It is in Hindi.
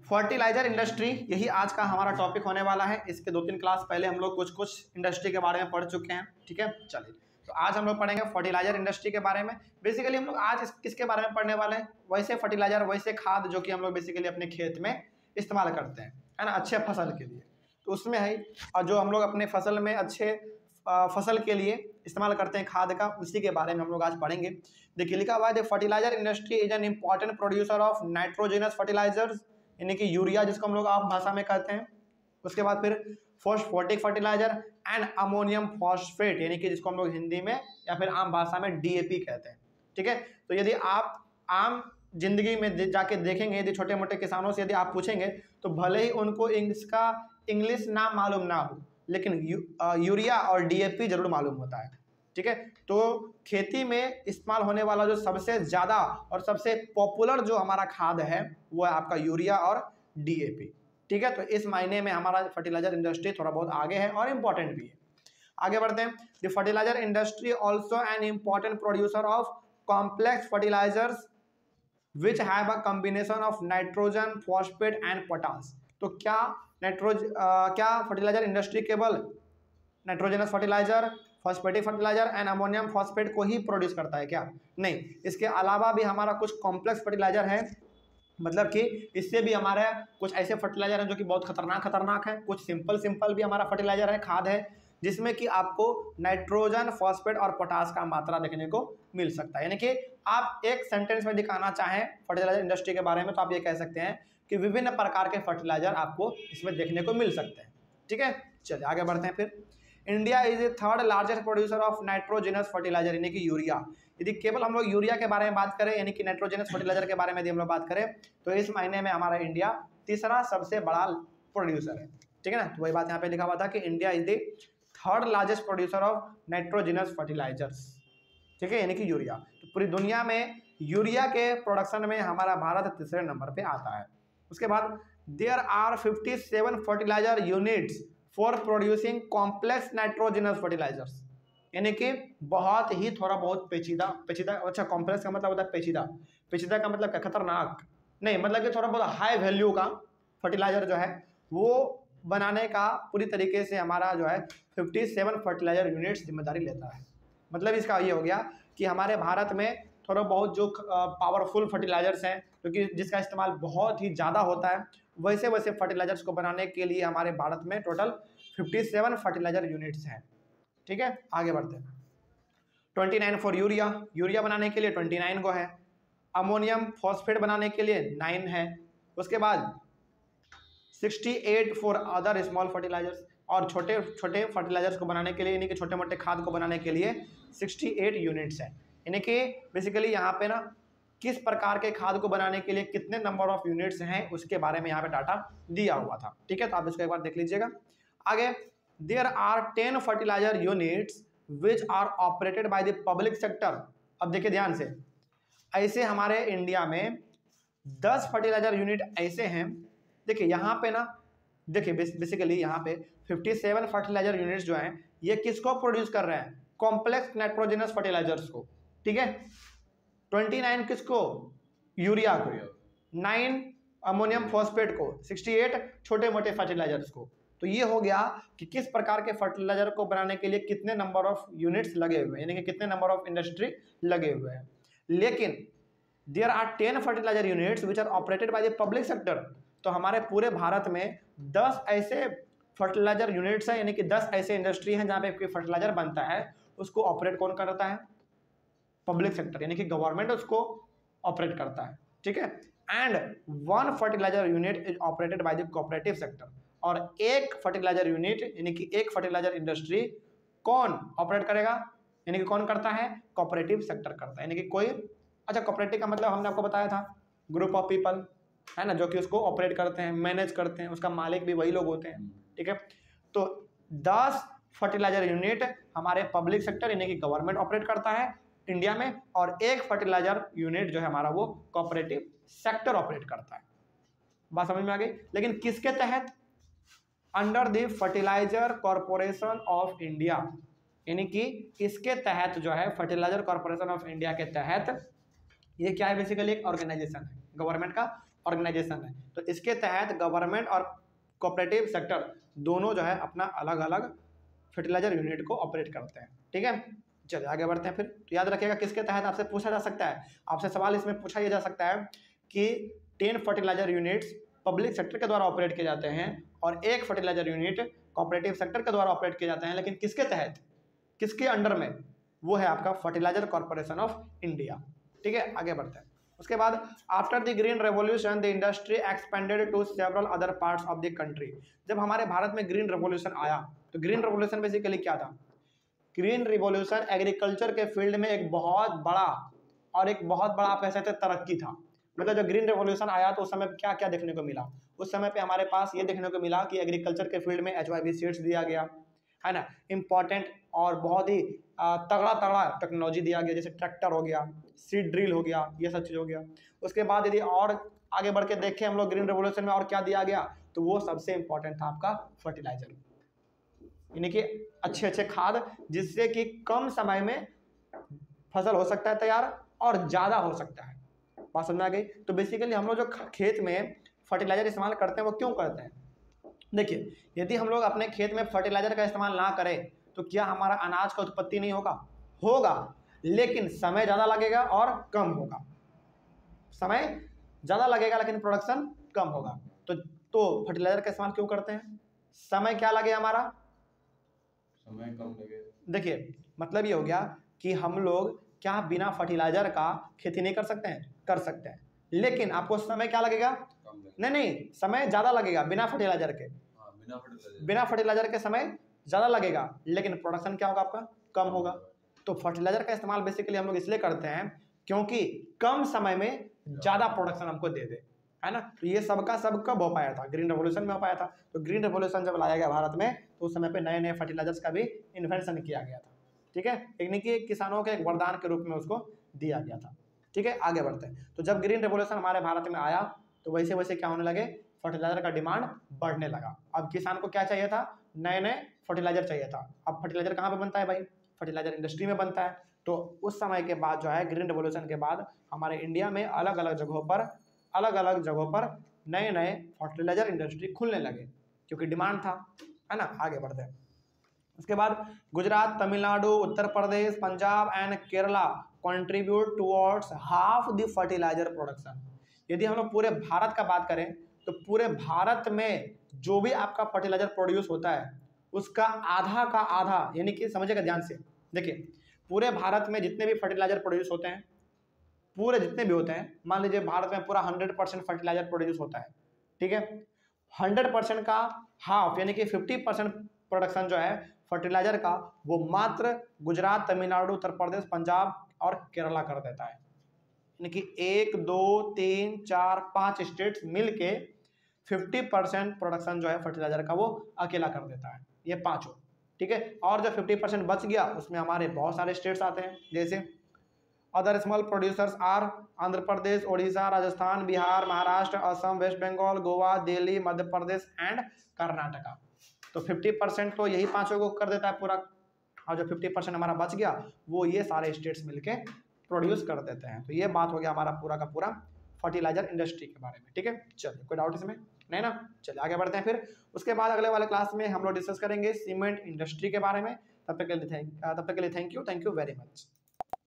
फर्टिलाइजर इंडस्ट्री, यही आज का हमारा टॉपिक होने वाला है। इसके 2-3 क्लास पहले हम लोग कुछ इंडस्ट्री के बारे में पढ़ चुके हैं, ठीक है। चलिए, तो आज हम लोग पढ़ेंगे फर्टिलाइजर इंडस्ट्री के बारे में। बेसिकली हम लोग आज किसके बारे में पढ़ने वाले हैं, वैसे फर्टिलाइजर, वैसे खाद जो कि हम लोग बेसिकली अपने खेत में इस्तेमाल करते हैं, है ना, अच्छे फसल के लिए। तो उसमें है, और जो हम लोग अपने फसल में अच्छे फसल के लिए इस्तेमाल करते हैं खाद का, उसी के बारे में हम लोग आज पढ़ेंगे। देखिए लिखा हुआ है, fertiliser industry is an important producer of nitrogenous fertilisers, यानी कि यूरिया जिसको हम लोग आम भाषा में कहते हैं। उसके बाद फिर phosphatic fertiliser and ammonium phosphate, यानी कि जिसको हम लोग हिंदी में या फिर आम भाषा में डीएपी कहते हैं, ठीक है। तो यदि आप आम जिंदगी में जाके देखेंगे, यदि छोटे मोटे किसानों से यदि आप पूछेंगे, तो भले ही उनको इसका इंग्लिश नाम मालूम ना हो, लेकिन यूरिया और डीएपी जरूर मालूम होता है, ठीक है। तो खेती में इस्तेमाल होने वाला जो सबसे ज़्यादा और सबसे पॉपुलर जो हमारा खाद है वो है आपका यूरिया और डीएपी, ठीक है। तो इस मायने में हमारा फर्टिलाइजर इंडस्ट्री थोड़ा बहुत आगे है और इम्पॉर्टेंट भी है। आगे बढ़ते हैं। The fertilizer industry also an important producer of complex fertilizers which have a combination of nitrogen, phosphate and potash. तो क्या क्या फर्टिलाइजर इंडस्ट्री केवल nitrogenous fertilizer, phosphatic fertiliser and ammonium phosphate को ही प्रोड्यूस करता है क्या? नहीं, इसके अलावा भी हमारा कुछ कॉम्प्लेक्स फर्टिलाइजर है, मतलब कि इससे भी हमारे कुछ ऐसे फर्टिलाइजर हैं जो कि बहुत खतरनाक है। कुछ सिंपल भी हमारा फर्टिलाइजर है, खाद है, जिसमें कि आपको नाइट्रोजन, फॉस्फेट और पोटास का मात्रा देखने को मिल सकता है। यानी कि आप एक सेंटेंस में दिखाना चाहें फर्टिलाइजर इंडस्ट्री के बारे में, तो आप ये कह सकते हैं कि विभिन्न प्रकार के फर्टिलाइजर आपको इसमें देखने को मिल सकते हैं, ठीक है। चलिए आगे बढ़ते हैं। फिर India is a third largest producer of nitrogenous fertilizer, यानी कि यूरिया। यदि केवल हम लोग यूरिया के बारे में बात करें, यानी कि नाइट्रोजनस फर्टिलाइजर के बारे में यदि हम लोग बात करें, तो इस महीने में हमारा इंडिया तीसरा सबसे बड़ा प्रोड्यूसर है, ठीक है ना। तो वही बात यहाँ पे लिखा हुआ था कि India is the third largest producer of nitrogenous fertilizers, ठीक है, यानी कि यूरिया। तो पूरी दुनिया में यूरिया के प्रोडक्शन में हमारा भारत तीसरे नंबर पे आता है। उसके बाद there are 57 fertilizer units for producing complex nitrogenous fertilisers, यानी कि बहुत ही थोड़ा बहुत पेचीदा। अच्छा, कॉम्प्लेक्स का मतलब होता है पेचीदा का मतलब क्या? खतरनाक नहीं, मतलब कि थोड़ा बहुत हाई वैल्यू का फर्टिलाइजर जो है वो बनाने का पूरी तरीके से हमारा जो है 57 फर्टिलाइजर यूनिट्स जिम्मेदारी लेता है। मतलब इसका ये हो गया कि हमारे भारत में थोड़ा बहुत जो पावरफुल फर्टिलाइजर्स हैं, क्योंकि जिसका इस्तेमाल बहुत ही ज़्यादा होता है, वैसे फर्टिलाइजर्स को बनाने के लिए हमारे भारत में टोटल 57 फर्टिलाइजर यूनिट्स हैं, ठीक है। आगे बढ़ते हैं। 29 फॉर यूरिया बनाने के लिए 29 को है। अमोनियम फॉस्फेट बनाने के लिए 9 है। उसके बाद 68 फॉर अदर स्मॉल फर्टिलाइजर्स, और छोटे फर्टिलाइजर्स को बनाने के लिए, यानी कि छोटे मोटे खाद को बनाने के लिए 68 यूनिट्स है। यानी कि बेसिकली यहाँ पे ना किस प्रकार के खाद को बनाने के लिए कितने नंबर ऑफ यूनिट्स हैं उसके बारे में यहाँ पे डाटा दिया हुआ था, ठीक है। तो आप इसको एक बार देख लीजिएगा। आगे, there are 10 fertilizer units which are operated by the public sector. अब देखिए ध्यान से, ऐसे हमारे इंडिया में 10 फर्टिलाइजर यूनिट ऐसे हैं। देखिए यहाँ पे ना, देखिए बेसिकली यहाँ पे 57 फर्टिलाइजर यूनिट्स जो हैं ये किसको प्रोड्यूस कर रहे हैं? कॉम्प्लेक्स नाइट्रोजनस फर्टिलाइजर्स को, ठीक है। 29 किसको? यूरिया को, 9 अमोनियम फॉस्फेट को, 68 छोटे मोटे फर्टिलाइजर्स को। तो ये हो गया कि किस प्रकार के फर्टिलाइजर को बनाने के लिए कितने नंबर ऑफ यूनिट्स लगे हुए हैं, यानी कि कितने नंबर ऑफ इंडस्ट्री लगे हुए हैं। लेकिन there are 10 fertilizer units which are operated by the public sector. तो हमारे पूरे भारत में 10 ऐसे फर्टिलाइजर यूनिट्स हैं, यानी कि 10 ऐसे इंडस्ट्री हैं जहाँ पे फर्टिलाइजर बनता है, उसको ऑपरेट कौन करता है? पब्लिक सेक्टर, यानी कि गवर्नमेंट उसको ऑपरेट करता है, ठीक है। And 1 fertilizer unit is operated by the cooperative sector, और एक फर्टिलाइजर यूनिट यानी कि एक फर्टिलाइजर इंडस्ट्री कौन ऑपरेट करेगा? यानी कि कौन करता है? कोऑपरेटिव सेक्टर करता है, यानी कि कोई, अच्छा कोऑपरेटिव का मतलब हमने आपको बताया था, ग्रुप ऑफ पीपल है ना, जो कि उसको ऑपरेट करते हैं, मैनेज करते हैं, उसका मालिक भी वही लोग होते हैं, ठीक है। तो 10 फर्टिलाइजर यूनिट हमारे पब्लिक सेक्टर यानी कि गवर्नमेंट ऑपरेट करता है इंडिया में, और एक फर्टिलाइजर यूनिट जो है हमारा वो कोऑपरेटिव सेक्टर ऑपरेट करता है। बात समझ में आ गई? लेकिन किसके तहत? Under the fertilizer corporation of India, यानी कि इसके तहत जो है फर्टिलाइजर कॉरपोरेशन ऑफ इंडिया के तहत, ये क्या है? बेसिकली एक ऑर्गेनाइजेशन है गवर्नमेंट का, ऑर्गेनाइजेशन है। तो इसके तहत गवर्नमेंट और कोऑपरेटिव सेक्टर दोनों जो है अपना अलग अलग फर्टिलाइजर यूनिट को ऑपरेट करते हैं। ठीक है, चलिए आगे बढ़ते हैं फिर। तो याद रखिएगा किसके तहत आपसे पूछा जा सकता है, आपसे सवाल इसमें पूछा यह जा सकता है कि 10 फर्टिलाइजर यूनिट्स पब्लिक सेक्टर के द्वारा ऑपरेट किए जाते हैं और 1 फर्टिलाइजर यूनिट कोऑपरेटिव सेक्टर के द्वारा ऑपरेट किए जाते हैं, लेकिन किसके तहत, किसके अंडर में, वो है आपका फर्टिलाइजर कॉर्पोरेशन ऑफ इंडिया। ठीक है, आगे बढ़ते हैं। उसके बाद after the green revolution the industry expanded to several other parts of the country. जब हमारे भारत में ग्रीन रेवोल्यूशन आया तो ग्रीन रेवोल्यूशन बेसिकली क्या था, ग्रीन रिवॉल्यूशन एग्रीकल्चर के फील्ड में एक बहुत बड़ा आप कह सकते हैं तरक्की था। मतलब जब ग्रीन रिवॉल्यूशन आया तो उस समय क्या क्या देखने को मिला, उस समय पे हमारे पास ये देखने को मिला कि एग्रीकल्चर के फील्ड में HYV सीड्स दिया गया है ना, इंपॉर्टेंट और बहुत ही तगड़ा टेक्नोलॉजी दिया गया, जैसे ट्रैक्टर हो गया, सीड ड्रिल हो गया, ये सब चीज़ हो गया। उसके बाद यदि और आगे बढ़ के देखें हम लोग ग्रीन रिवॉल्यूशन में और क्या दिया गया, तो वो सबसे इंपॉर्टेंट था आपका फर्टिलाइजर, यानी कि अच्छे खाद, जिससे कि कम समय में फसल हो सकता है तैयार और ज़्यादा हो सकता है। बात समझ में आ गई। तो बेसिकली हम लोग जो खेत में फर्टिलाइजर इस्तेमाल करते हैं वो क्यों करते हैं, देखिए यदि हम लोग अपने खेत में फर्टिलाइजर का इस्तेमाल ना करें तो क्या हमारा अनाज का उत्पत्ति नहीं होगा, लेकिन समय ज़्यादा लगेगा और कम होगा, समय ज़्यादा लगेगा लेकिन प्रोडक्शन कम होगा। तो फर्टिलाइजर का इस्तेमाल क्यों करते हैं, समय क्या लगे हमारा, समय कम लगे। देखिए मतलब ये हो गया कि हम लोग क्या बिना फर्टिलाइजर का खेती नहीं कर सकते हैं, कर सकते हैं, लेकिन आपको समय क्या लगेगा, नहीं समय ज़्यादा लगेगा बिना फर्टिलाइजर के, बिना फर्टिलाइजर के समय ज़्यादा लगेगा लेकिन प्रोडक्शन क्या होगा आपका, कम होगा। तो फर्टिलाइजर का इस्तेमाल बेसिकली हम लोग इसलिए करते हैं क्योंकि कम समय में ज़्यादा प्रोडक्शन हमको दे दे, है ना। तो ये सबका सब कब हो पाया था, ग्रीन रेवोल्यूशन में हो पाया था। तो ग्रीन रेवोल्यूशन जब लाया गया भारत में तो उस समय पे नए फर्टिलाइजर्स का भी इन्वेंशन किया गया था। ठीक है, यानी कि किसानों के एक वरदान के रूप में उसको दिया गया था। ठीक है, आगे बढ़ते हैं। तो जब ग्रीन रेवोल्यूशन हमारे भारत में आया तो वैसे वैसे क्या होने लगे, फर्टिलाइजर का डिमांड बढ़ने लगा। अब किसान को क्या चाहिए था, नए फर्टिलाइजर चाहिए था। अब फर्टिलाइजर कहाँ पे बनता है भाई, फर्टिलाइजर इंडस्ट्री में बनता है। तो उस समय के बाद जो है ग्रीन रेवोल्यूशन के बाद हमारे इंडिया में अलग अलग जगहों पर नए फर्टिलाइजर इंडस्ट्री खुलने लगे क्योंकि डिमांड था, है ना। आगे बढ़ते हैं। उसके बाद Gujarat, Tamil Nadu, Uttar Pradesh, Punjab and Kerala contribute towards half the fertilizer production. यदि हम लोग पूरे भारत का बात करें तो पूरे भारत में जो भी आपका फर्टिलाइजर प्रोड्यूस होता है उसका आधा का आधा, यानी कि समझिएगा ध्यान से, देखिए पूरे भारत में जितने भी फर्टिलाइजर प्रोड्यूस होते हैं, पूरे जितने भी होते हैं, मान लीजिए भारत में पूरा 100% फर्टिलाइजर प्रोड्यूस होता है, ठीक है, 100% का हाफ यानी कि 50% प्रोडक्शन जो है फर्टिलाइजर का वो मात्र गुजरात, तमिलनाडु, उत्तर प्रदेश, पंजाब और केरला कर देता है। यानी कि 1, 2, 3, 4, 5 स्टेट्स मिलके 50% प्रोडक्शन जो है फर्टिलाइजर का वो अकेला कर देता है, ये पांचों। ठीक है, और जो 50% बच गया उसमें हमारे बहुत सारे स्टेट्स आते हैं, जैसे other small producers are Andhra Pradesh, Odisha, Rajasthan, Bihar, Maharashtra, Assam, west Bengal, Goa, Delhi, Madhya Pradesh and Karnataka. तो 50% तो यही पांचों को कर देता है पूरा, और जो 50% हमारा बच गया वो ये सारे स्टेट्स मिलके प्रोड्यूस कर देते हैं। तो ये बात हो गया हमारा पूरा का पूरा फर्टिलाइजर इंडस्ट्री के बारे में। ठीक है, चलिए कोई डाउट इसमें नहीं ना, चलिए आगे बढ़ते हैं। फिर उसके बाद अगले वाले क्लास में हम लोग डिस्कस करेंगे सीमेंट इंडस्ट्री के बारे में। तब तक के लिए थैंक यू वेरी मच।